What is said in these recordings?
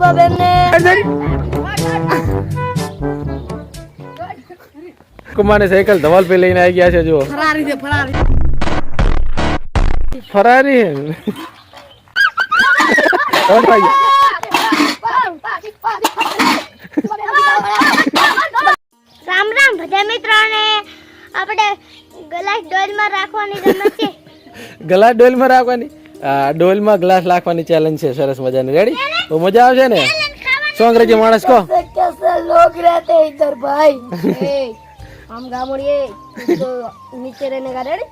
શુભાબેન ને કુમાર ને સાયકલ ધવલ पे લઈને આવી ગયા છે જો ફરારી છે ફરારી રામ રામ બધા મિત્રોને આપણે ગ્લાસ ડોલમાં રાખવાની રમત છે. ગ્લાસ ડોલમાં રાખવાની ડોલમાં ગ્લાસ રાખવાની ચેલેન્જ છે સરસ મજાની રેડી તો મજા આવશે ને શું અંગ્રેજી માણસ કહો कैसे लोग रहते हैं इधर भाई हम गामुड़िए तो नीचे रहने का रेडी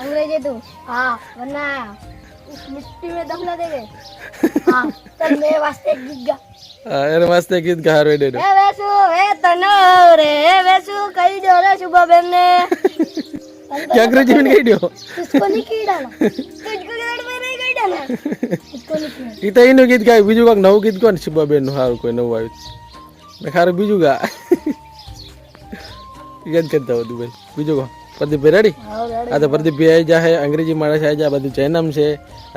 अंग्रेजी तू हाँ वरना उस मिट्टी में दफना देंगे हाँ चल मेरे वास्ते एक गीत गा અરે મસ્ત ગીત ગાર વેડે ए वैसु ए तनो रे वैसु कही दो रे शुभाबेन ने કે અંગ્રેજી में કહી દો इसको नहीं कीड़ाना तुझको गेट में नहीं कीड़ाना इसको नहीं कीड़ाना ઈ તો એનું ગીત ગાય બીજું કોઈક નવું ગીત કોણ શુભાબેન નું સારું કોઈ નવું આવ્યું મેં ખારું બીજું ગા યાદ કરતા હતું ભાઈ બીજું કહો પ્રદીપભાઈ રેડી આ તો પ્રદીપભાઈ આવી જાય અંગ્રેજી માણસ આવી જાય આ બધું જૈનમ છે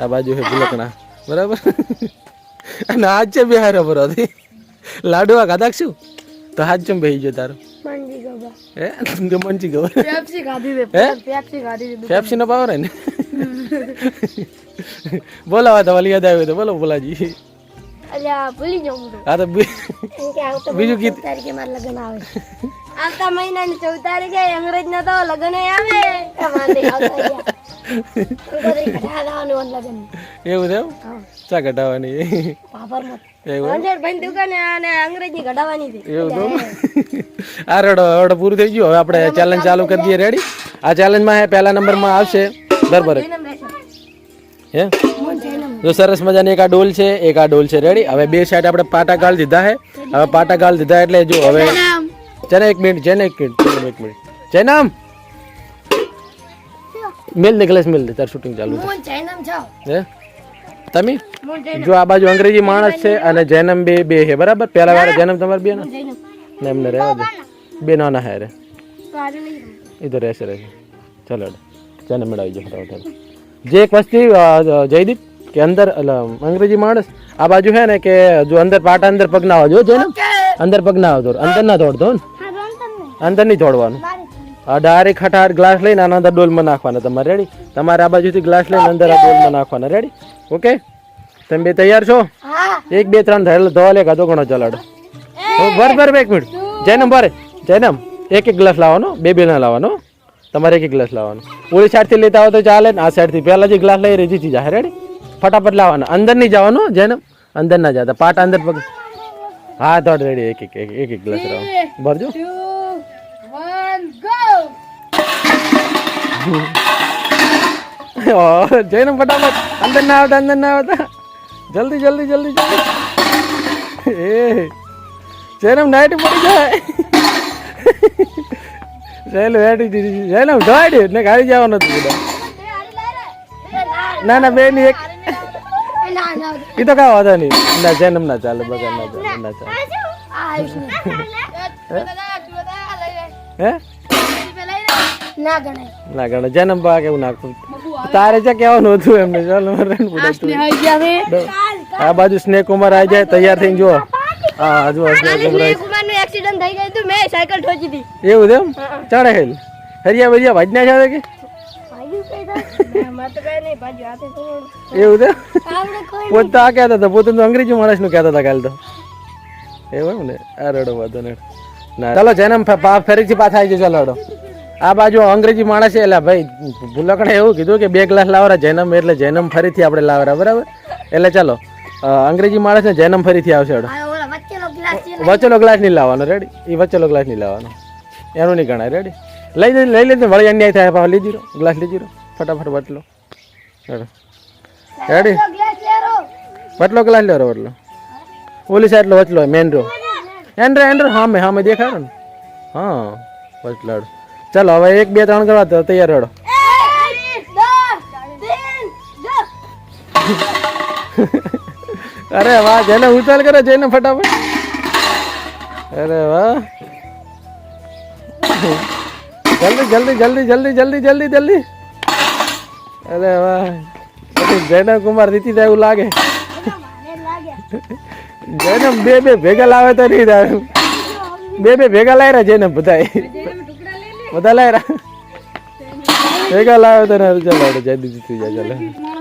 આ બાજુ છે ભૂલકણા બરાબર અને હાથ છે બિહાર પર હતી લાડવા ખાધા શું તો હાથ ચમ બેહી ગયો તારો मंजी गबा હે કે મંચી ગયો पेप्सी खाती थी હે पेप्सी खाती थी પેપ્સી નો પાવર હે ને બોલાવા તો યાદ આવ્યું તો બોલો બોલાજી अल्लाह भूली जाऊं तो આ તો इनके आउ तो બીજું ગીત तारीखे मार लगन आवे आता महीना ની 14 તારીખે અંગ્રેજ ના તો લગન આવે અમારે આવતા ઉनको तो कटा दावने वन लगन એવું છે हां ચા ઘટાવાની પાપર મત એવું અંજર ભાઈ દુકાને આને અંગ્રેજી ઘડાવાની હતી એવું તો આ રડો પૂરું થઈ ગયું હવે આપણે ચેલેન્જ ચાલુ કરી દઈએ રેડી આ ચેલેન્જ માં હે પહેલા નંબર માં આવશે બરાબર જૈનમ રહેશે હે મોન જૈનમ જો સરસ મજાની એક આ ડોલ છે એક આ ડોલ છે રેડી હવે બે સાઈડ આપણે પાટા ગાળ દીધા હે હવે પાટા ગાળ દીધા એટલે જો હવે જેને એક મિનિટ જૈનમ મિલ દે ગ્લાસ મિલ દે તાર શૂટિંગ ચાલુ છે મોન જૈનમ છો હે તમે મોન જૈનમ જો આ બાજુ અંગ્રેજી માણસ છે અને જૈનમ બે છે બરાબર પહેલા વાર જૈનમ તમારે બે જૈનમ ને એમને રહેવા દે બે નાના હે રે તો આજે નહીં इधर ऐसे रहे चलो चलो मेरा जो फटाफट जे एक वस्ती जयदीप के अंदर अंग्रेजी मानस आ बाजू है ना कि जो अंदर पाटा अंदर पग ना हो जो है ना अंदर पग ना हो तो अंदर ना तोड़ दो હા રોંતન ને अंदर नहीं तोड़વાનું આ ડાયરેક્ટ ખટાર ગ્લાસ લઈને આના અંદર ડોલમાં નાખવાના તમારે રેડી તમારે આ બાજુથી ગ્લાસ લઈને અંદર આ ડોલમાં નાખવાના રેડી ઓકે તમે બે તૈયાર છો હા 1 2 3 ધોવા લે કાદો ઘણો ચલાડો બર એક મિનિટ જૈનમ બારે જૈનમ એક ગ્લાસ લાવવાનો બે ના લાવવાનો તમારે એક ગ્લાસ લાવવાનો ઓલી સાઈડ થી લેતા આવો તો ચાલે ને આ સાઈડ થી પહેલા જે ગ્લાસ લઈ રહી જીતી જાય રેડી ફટાફટ લાવવાનો અંદર નહીં જવાનો જૈનમ અંદર ના જતા પાટા અંદર પગ હા તો રેડી એક ગ્લાસ લાવો ભરજો 2 1 ગો જૈનમ ફટાફટ અંદર ના આવતા જલ્દી જલ્દી જલ્દી જલ્દી એ જૈનમ નાઈટ પડી જાય જૈનમ હેડી દીધી જૈનમ ધોવાડી ને ગાડી જવાનું હતું બધા ના ના બે ની એક ના ના એ તો કાંઈ વાંધો નહીં ના જૈનમ ના ચાલે બગા ના ચાલે ના ચાલે હે ના ગણાય ના ગણે જન્મ પા કેવું નાખું તારે છે કહેવાનું હતું એમને ચાલ મારે આ બાજુ સ્નેક કુમાર આવી જાય તૈયાર થઈને જો હા હજુ સ્નેક કુમાર કુમાર નું એક્સિડન્ટ થઈ ગયું હતું મેં સાયકલ ઠોકી હતી એવું છે એમ ચડે હેલ હરિયા ભરિયા ભાજના છે કે ભાગ્યું કઈ થાય માર તો કઈ નહીં ભાગ્યું હાથે થોડું એવું છે આપણે કોઈ પોત તો આ કહેતા હતા પોતે તો અંગ્રેજી માણસ નું કહેતા હતા કાલે તો એવું એમ ને આ રડો વાંધો ને ના ચાલો જન્મ ફરીથી પાછા આવી જાય ચાલો આ બાજુ અંગ્રેજી માણસ છે એટલે ભાઈ ભૂલકણે એવું કીધું કે 2 ગ્લાસ લાવરા જૈનમ એટલે જૈનમ ફરીથી આપણે લાવરા બરાબર એટલે ચાલો અંગ્રેજી માણસ ને જૈનમ ફરીથી આવશે આ ઓલા વચ્ચેનો ગ્લાસ છે વચ્ચેલો ગ્લાસ નહીં લાવવાનો રેડી એ વચ્ચેલો ગ્લાસ નહીં લાવવાનો એનું નહીં ગણાય રેડી લઈ લે વળી અન્યાય થાય પાછા લીધી રહો ગ્લાસ લીધી રહો ફટાફટ વટલો રેડી ગ્લાસ લેરો વટલો ગ્લાસ લેરો વટલો ઓલી સાઈડ લો વચલો મેન રો એન્ડર હા દેખાડો ને હા વચલાડો ચાલો હવે 1 2 3 કરવા તો તૈયાર રેડો 1 2 3 અરે વાહ જેને ઉતાર કરે જેને ફટાફટ અરે વાહ જલ્દી જલ્દી જલ્દી જલ્દી જલ્દી જલ્દી જલ્દી અરે વાહ પછી જૈનમ કુમાર જીતી જાય એવું લાગે જૈનમ બે ભેગા લાવે તો નહીં થાય. બે ભેગા લાવી રહ્યા જૈનમ બધા લાવી રહ્યા ભેગા લાવે તો ચાલો જયદીપ જીતી જાય. ચાલે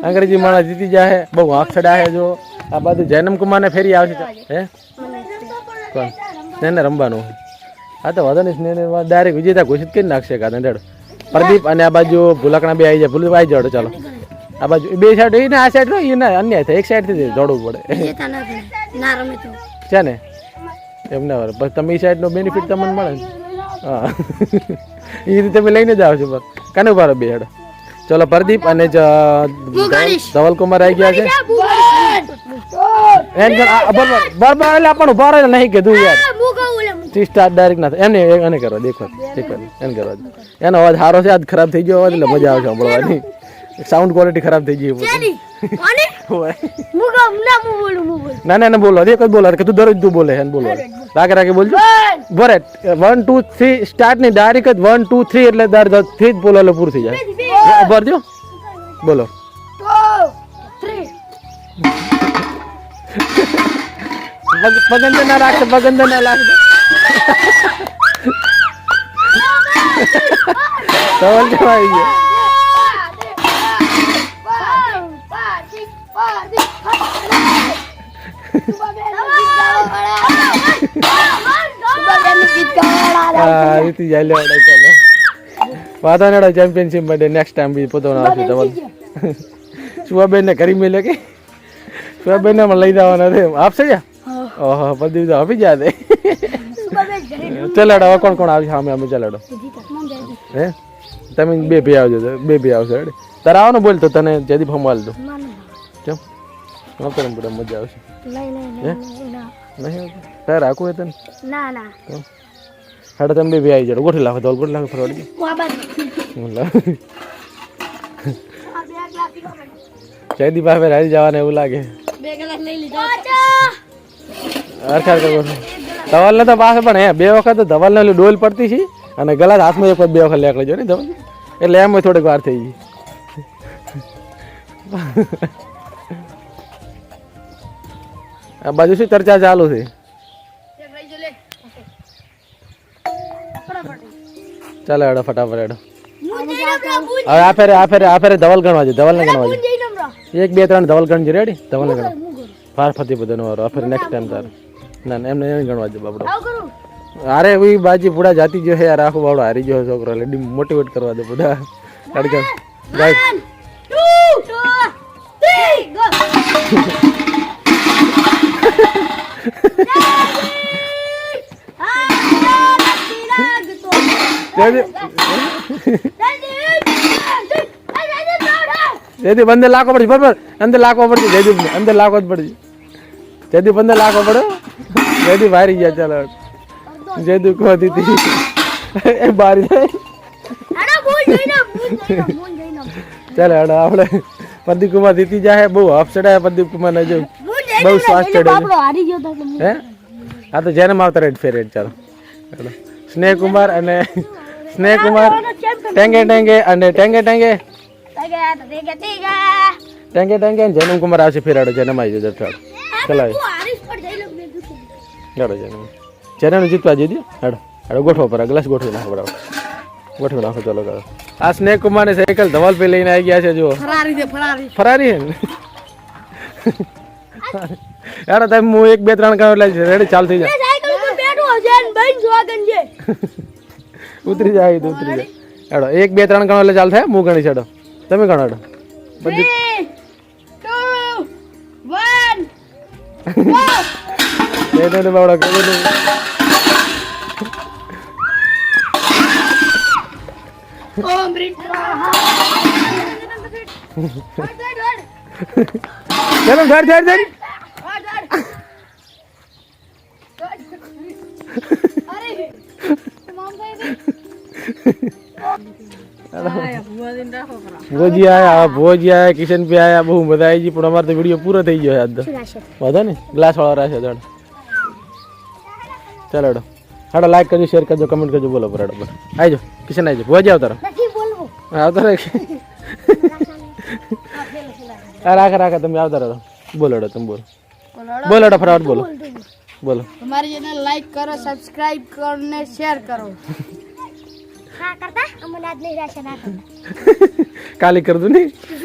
અંગ્રેજી માણસ જીતી જાય. બહુ આંખ ચડા છે જો. આ બાજુ જૈનમ કુમાર ને ફેરી આવશે. હે કોણ ને રમવાનું? હા તો વધુ નહીં. ડાયરેક્ટ વિજેતા ઘોષિત કરી નાખશે. કાંડેડ પ્રદીપ અને આ બાજુ ભૂલકણા બે આવી જાય. ભૂલ આવી જાડો. ચાલો આ બાજુ બે સાઈડ એને આ સાઈડ એને અન્યાય થાય. એક સાઈડથી દોડવું પડે છે ને એમ ના બસ તમે એ સાઈડનો બેનિફિટ તમને મળે ને. હા એ રીતે તમે લઈને જ આવશો. બસ કાને ઉભા બે હેડો. ચલો પ્રદીપ અને ધવલકુમાર આવી ગયા છે. બરાબર એટલે આપણને ઉભા રહે નહીં કીધું યાર. સ્ટાર્ટ ડાયરેક્ટ ના થાય એમને એને કરવા દેખો એને કરવા એનો અવાજ સારો છે. આજ ખરાબ થઈ ગયો અવાજ એટલે મજા આવે સાંભળવાની. સાઉન્ડ ક્વોલિટી ખરાબ થઈ ગઈ. ના ના ના બોલો એક જ બોલો કે તું દરરોજ તું બોલે એને બોલો રાગે બોલજો. બરે 1 2 3 સ્ટાર્ટ ની ડાયરેક્ટ જ 1 2 3 એટલે દર 3 જ બોલો એટલે પૂરું થઈ જાય. ભરજો બોલો. પગંદર ના રાખશે પગંદર ના રાખશે. સવાલ જવા આવી ગયો. વાતાવરણ ચેમ્પિયનશિપ માટે નેક્સ્ટ ટાઈમ બી પોતાનો આવશે. ધવલ સુવાબેન ને કરી મેલે કે સુવાબેન ને લઈ જવાના છે આપશે યા. ઓહો બધી તો આપી જાય. ચલાડો હવે કોણ કોણ આવશે સામે અમે ચલાડો. હે તમે બે આવજો બે આવશે. તારે આવો ને બોલ તો તને જયદીપ હમવાલ દો. કેમ આવતો ને બધા મજા આવશે. નહીં તારે રાખવું હોય તને હાડે તમે બે આવી જાડો. ગોઠવી લાખો તો ગોઠવી લાખો ફરવાડી જયદીપ ભાઈ હારી જવાને એવું લાગે. ધવલ ને તો પાસે પણ હે બે વખત ધવલ ને ડોલ પડતી છે અને ગલાસ હાથમાં એક બે વખત લેકડે જો ને ધવલ એટલે એમ થોડીક વાર થઈ ગઈ. આ બાજુ શું ચર્ચા ચાલુ છે? ચાલો હેડો ફટાફટ હેડો. હવે આ ફેરે ધવલ ગણવા છે. ધવલ ને ગણવા છે 1 2 3 ધવલ ગણજે. રેડી ધવલ ને ગણવા ફાર ફતી બધાનો વારો. આ ફેરે નેક્સ્ટ ટાઈમ તારે ના એમને ગણવા છે બાપડો. અરે ભાઈ બાજી પૂડા જાતી જો હે યાર. આખો બાવડો હારી ગયો છોકરો એટલે મોટિવેટ કરવા દે પૂડા. અડકે ગાઈસ 1 2 જયદીપ અંદર લાખો પડશે. બરાબર અંદર લાખો પડશે. જયદીપ અંદર લાખો જ પડશે. જયદીપ અંદર લાખો પડે. જયદીપ હારી ગયા. ચાલો જયદીપ કહો દીધી એ બારી થાય. ચાલો હેડો આપણે પ્રદીપ કુમાર જીતી જાય. બહુ હફ ચડાય પ્રદીપ કુમાર ને જો બહુ શ્વાસ ચડે. હે હા તો જેને આવતા રેડ ફેર રેડ. ચાલો હેડો સ્નેહ કુમાર અને ટેંગે અને ટેંગે જૈનમ કુમાર આવશે. ફેરાડો જૈનમ આવી જજો. ચલાવે હેડો જૈનમ જીતવા જઈ દો. હેડો હેડો ગોઠવો પર ગ્લાસ ગોઠવી નાખો. બરાબર ગોઠવી નાખો. ચાલો કરો. આ સ્નેહ કુમાર ની સાયકલ ધવલ પે લઈને આવી ગયા છે. જુઓ ફરારી યાર તમે હું 1 2 3 કામ એટલે રેડી ચાલ થઈ જાય. ઉતરી જાય ઉતરી જાય. હેડો 1 2 3 ગણો એટલે ચાલ થાય. હું ગણી છેડો તમે ગણો. હેડો બધી 3 2 1 બાવડા કરી દે. ચલો ધડ ભોજી આયા કિશન ભી આયા. બહુ મજા આવી ગઈ પણ અમારે તો વિડીયો પૂરો થઈ ગયો. આજ વાંધો ને ગ્લાસ વાળો રહેશે. ધડ ચાલો હેડો હેડો લાઈક કરજો શેર કરજો કમેન્ટ કરજો. બોલો બરાબર આવી જાઓ કિશન આવી જાઓ. ભોજી આવતા આવતા રહે. રાખે તમે આવતા રહો. બોલો હેડો તમે બોલો બોલો ફટાફટ બોલો બોલો हमारे चैनल लाइक करो सब्सक्राइब करो ने शेयर करो હા કરતા અમને આજ નહીં રહેશે ના કરતા કાલે કર દઉં નહીં